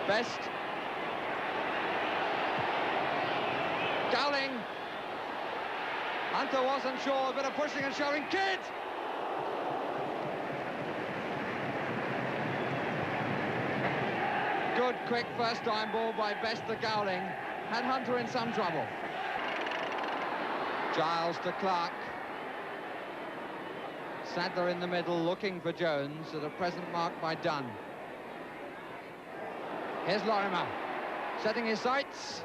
Best. Dowling. Hunter wasn't sure, a bit of pushing and shoving. Kidd! Good, quick first-time ball by Best to Gowling. Had Hunter in some trouble. Giles to Clark. Sadler in the middle, looking for Jones, at a present marked by Dunn. Here's Lorimer, setting his sights.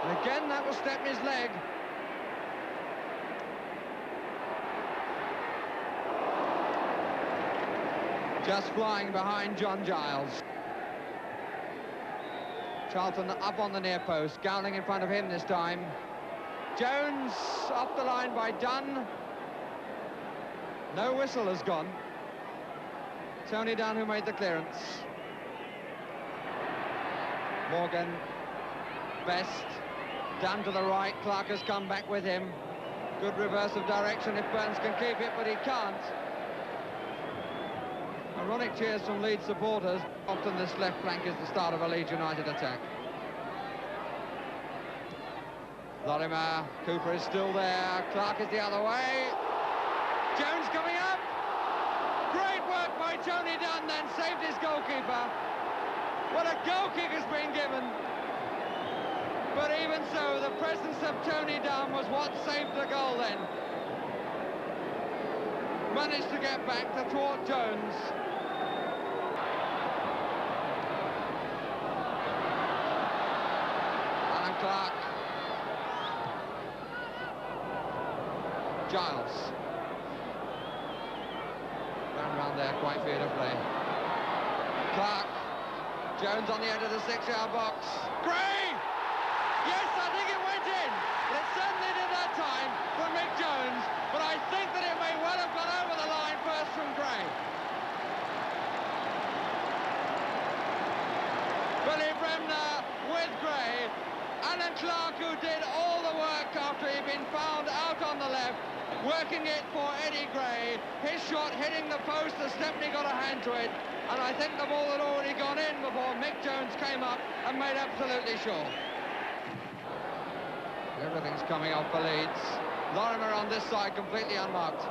And again, that will Stepney's leg. Just flying behind John Giles. Charlton up on the near post, Gowling in front of him this time. Jones off the line by Dunn. No whistle has gone. Tony Dunn who made the clearance. Morgan, Best, Dunn to the right, Clark has come back with him. Good reverse of direction if Burns can keep it, but he can't. Ironic cheers from Leeds supporters. Often this left flank is the start of a Leeds United attack. Lorimer, Cooper is still there, Clark is the other way. Jones coming up. Great work by Tony Dunn, then saved his goalkeeper. What a goal kick has been given. But even so, the presence of Tony Dunn was what saved the goal then. Managed to get back to thwart Jones. Alan Clark. Giles. Ran round there quite beautifully. Clark. Jones on the edge of the 6-yard box. Gray! Yes, I think it went in. But it certainly did that time from Mick Jones. But I think that it may well have gone over the line first from Gray. Billy Bremner with Gray. Alan Clark, who did all the work after he'd been found out on the left, working it for Eddie Gray. His shot hitting the post as Stepney got a hand to it. And I think the ball had already gone in before Mick Jones came up and made absolutely sure. Everything's coming off for Leeds. Lorimer on this side, completely unmarked.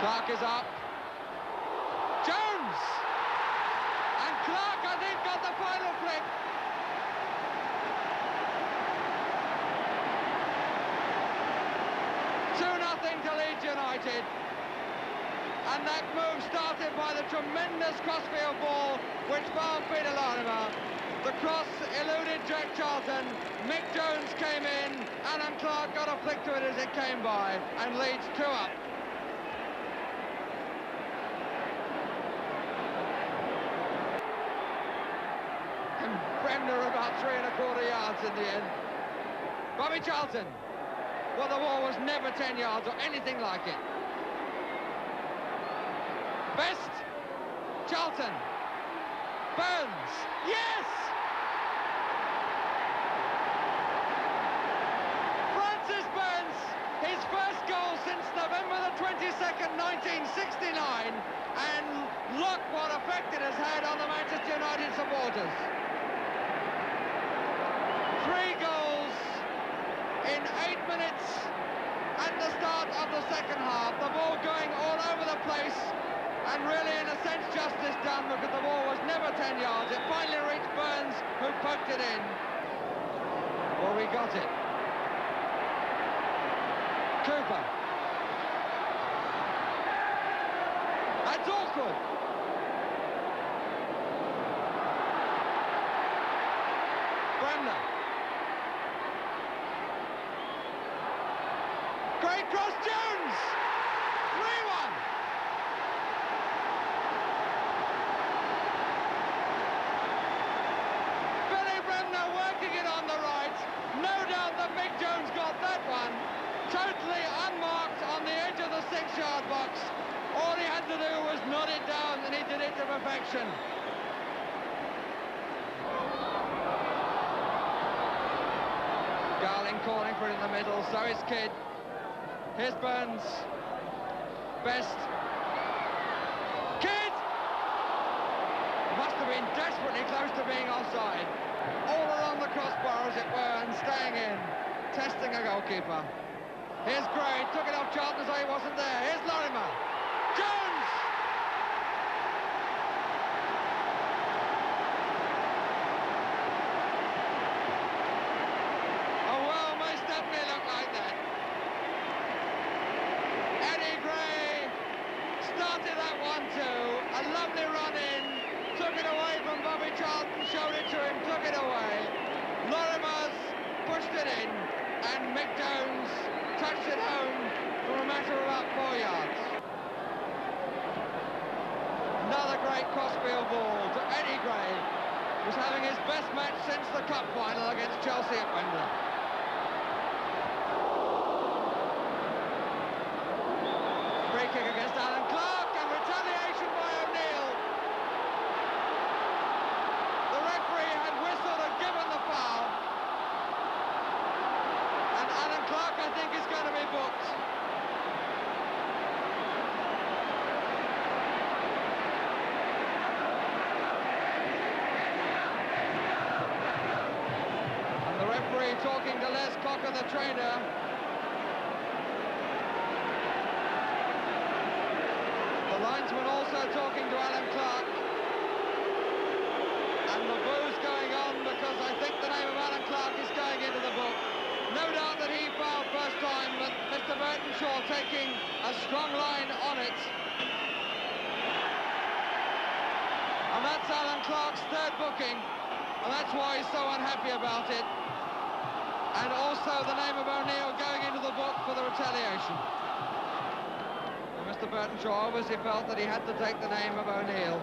Clark is up. Jones! And Clark, I think, got the final flick. To Leeds United. And that move started by the tremendous crossfield ball which found Peter Lorimer. The cross eluded Jack Charlton. Mick Jones came in. Alan Clark got a flick to it as it came by. And Leeds 2 up. And Bremner about 3¼ yards in the end. Bobby Charlton. Well, the ball was never 10 yards or anything like it. Best. Charlton. Burns. Yes! Francis Burns, his first goal since November the 22nd, 1969. And look what effect it has had on the Manchester United supporters. 3 goals in 8 minutes at the start of the second half. The ball going all over the place and really in a sense justice done because the ball was never 10 yards. It finally reached Burns who poked it in. Well, we got it. Cooper. That's awkward. Bremner. Great cross, Jones! 3-1! Billy Bremner working it on the right. No doubt that Mick Jones got that one. Totally unmarked on the edge of the 6-yard box. All he had to do was nod it down and he did it to perfection. Gowling calling for it in the middle, so is Kidd. Here's Burns. Best. Kidd! in desperately close to being offside. All along the crossbar, as it were, and staying in, testing a goalkeeper. Here's Gray, took it off Charlton as though he wasn't there. Here's Lorimer. Jones! Oh, well, most definitely look like that. Eddie Gray started that 1-2. A lovely run in. Took it away from Bobby Charlton, showed it to him, took it away. Lorimer's pushed it in, and Mick Jones touched it home from a matter of about 4 yards. Another great crossfield ball to Eddie Gray, who's having his best match since the cup final against Chelsea at Wembley. Free kick against Alan Clark, and retaliation by O'Neill. The referee had whistled and given the foul. And Alan Clark, I think, is going to be booked. And the referee talking to Les Cocker, the trainer. The linesman also talking to Alan Clark. And the boo's going on because I think the name of Alan Clark is going into the book. No doubt that he fouled first time, but Mr. Burtonshaw taking a strong line on it. And that's Alan Clark's third booking, and that's why he's so unhappy about it. And also the name of O'Neill going into the book for the retaliation. And Mr. Burtonshaw obviously felt that he had to take the name of O'Neill.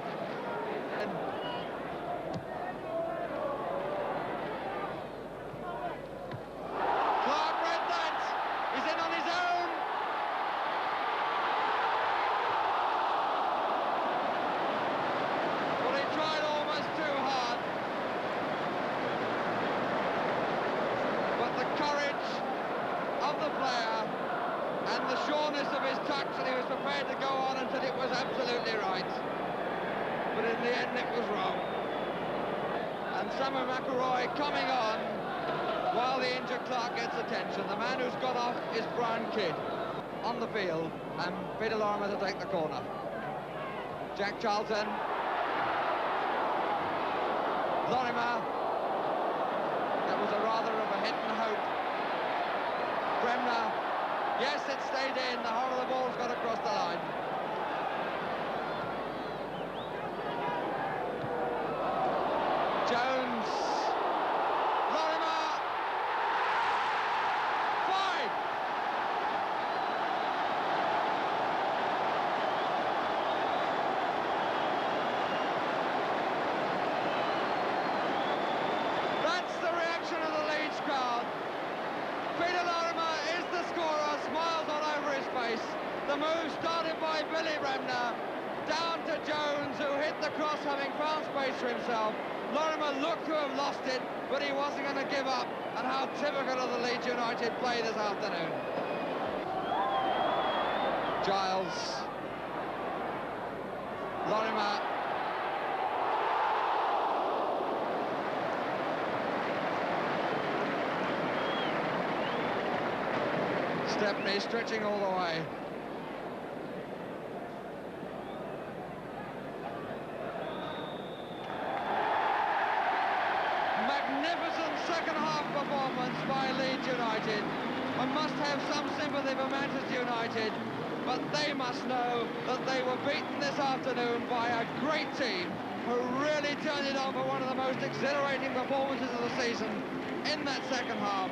Of his touch, and he was prepared to go on until it was absolutely right, but in the end it was wrong. And Samuel McElroy coming on while the injured Clark gets attention. The man who's got off is Brian Kidd on the field, and Peter Lorimer to take the corner. Jack Charlton, Lorimer. That was a rather of a hit and hope. Bremner. Yes, it stayed in. The whole of the ball's got across the line. Jones. Lorimer. 5. That's the reaction of the Leeds crowd. Peter Lorimer is the scorer, smiles all over his face. The move started by Billy Bremner, down to Jones, who hit the cross, having found space for himself. Lorimer looked to have lost it, but he wasn't going to give up, and how typical of the Leeds United play this afternoon. Giles. Lorimer. Stepney stretching all the way. Magnificent second half performance by Leeds United. One must have some sympathy for Manchester United, but they must know that they were beaten this afternoon by a great team who really turned it on for one of the most exhilarating performances of the season in that second half.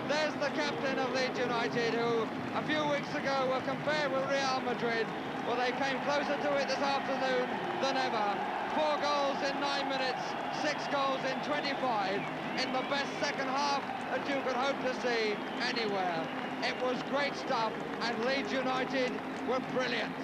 There's the captain of Leeds United, who a few weeks ago were compared with Real Madrid. Well, they came closer to it this afternoon than ever. 4 goals in 9 minutes, 6 goals in 25, in the best second half that you could hope to see anywhere. It was great stuff, and Leeds United were brilliant.